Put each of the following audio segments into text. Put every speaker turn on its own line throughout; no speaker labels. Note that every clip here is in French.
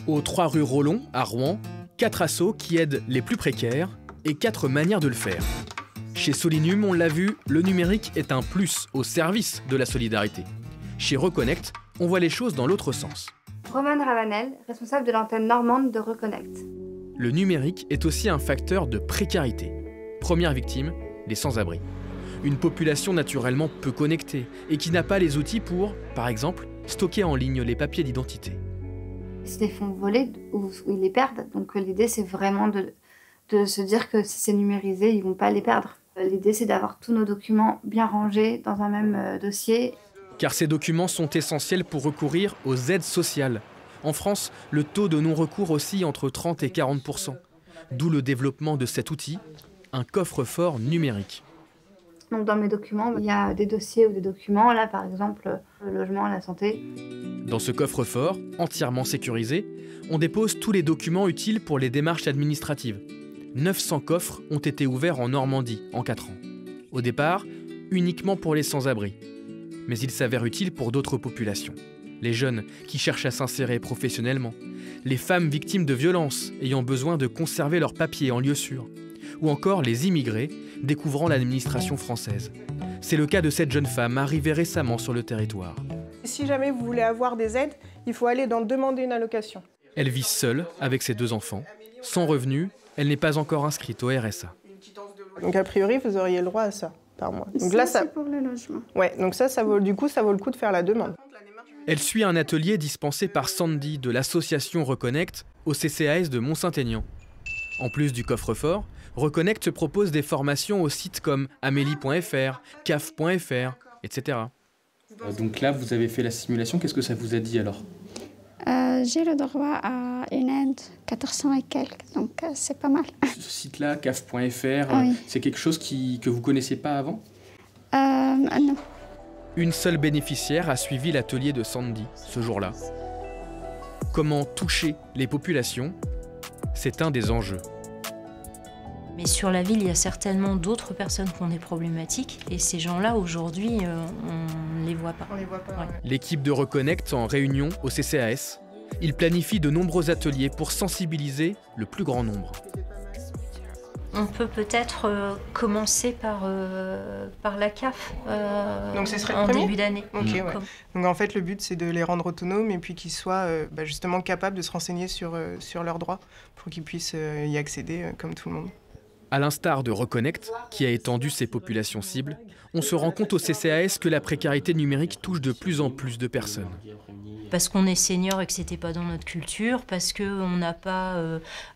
Aux 3 rue Rollon, à Rouen, 4 assos qui aident les plus précaires et 4 manières de le faire. Chez Solinum, on l'a vu, le numérique est un plus au service de la solidarité. Chez Reconnect, on voit les choses dans l'autre sens.
Romane Ravanel, responsable de l'antenne normande de Reconnect.
Le numérique est aussi un facteur de précarité. Première victime, les sans-abri. Une population naturellement peu connectée et qui n'a pas les outils pour, par exemple, stocker en ligne les papiers d'identité.
Ils se les font voler ou ils les perdent. Donc l'idée, c'est vraiment de se dire que si c'est numérisé, ils ne vont pas les perdre. L'idée, c'est d'avoir tous nos documents bien rangés dans un même dossier.
Car ces documents sont essentiels pour recourir aux aides sociales. En France, le taux de non-recours oscille entre 30 et 40%. D'où le développement de cet outil, un coffre-fort numérique.
Donc dans mes documents, il y a des dossiers ou des documents, là par exemple, le logement, la santé.
Dans ce coffre-fort, entièrement sécurisé, on dépose tous les documents utiles pour les démarches administratives. 900 coffres ont été ouverts en Normandie en 4 ans. Au départ, uniquement pour les sans-abri. Mais il s'avère utile pour d'autres populations. Les jeunes qui cherchent à s'insérer professionnellement, les femmes victimes de violences ayant besoin de conserver leurs papiers en lieu sûr, ou encore les immigrés découvrant l'administration française. C'est le cas de cette jeune femme arrivée récemment sur le territoire.
Si jamais vous voulez avoir des aides, il faut aller demander une allocation.
Elle vit seule avec ses 2 enfants. Sans revenus, elle n'est pas encore inscrite au RSA.
Donc a priori, vous auriez le droit à ça par mois. Donc
ça, c'est pour le logement.
Ouais, donc ça vaut le coup de faire la demande.
Elle suit un atelier dispensé par Sandy de l'association Reconnect au CCAS de Mont-Saint-Aignan. En plus du coffre-fort, Reconnect propose des formations aux sites comme amélie.fr, caf.fr, etc.
Donc là, vous avez fait la simulation, qu'est-ce que ça vous a dit alors?
J'ai le droit à une aide, 400 et quelques, donc c'est pas mal.
Ce site-là, caf.fr,
Oui.
c'est quelque chose que vous ne connaissiez pas avant?
Non.
Une seule bénéficiaire a suivi l'atelier de Sandy ce jour-là. Comment toucher les populations? C'est un des enjeux.
Mais sur la ville, il y a certainement d'autres personnes qui ont des problématiques. Et ces gens-là, aujourd'hui, on ne les voit pas.
On les voit pas.
Ouais.
L'équipe de Reconnect en réunion au CCAS. Il planifie de nombreux ateliers pour sensibiliser le plus grand nombre.
On peut peut-être commencer par la CAF
Donc ce serait le
en
premier
début d'année.
Ok, ouais. Donc en fait, le but, c'est de les rendre autonomes et puis qu'ils soient justement capables de se renseigner sur leurs droits pour qu'ils puissent y accéder comme tout le monde.
À l'instar de Reconnect, qui a étendu ses populations cibles, on se rend compte au CCAS que la précarité numérique touche de plus en plus de personnes.
Parce qu'on est senior et que c'était pas dans notre culture, parce qu'on n'a pas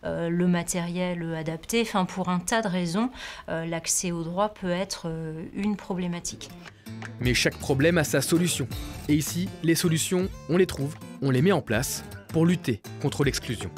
le matériel adapté. Enfin, pour un tas de raisons, l'accès aux droits peut être une problématique.
Mais chaque problème a sa solution. Et ici, les solutions, on les trouve, on les met en place pour lutter contre l'exclusion.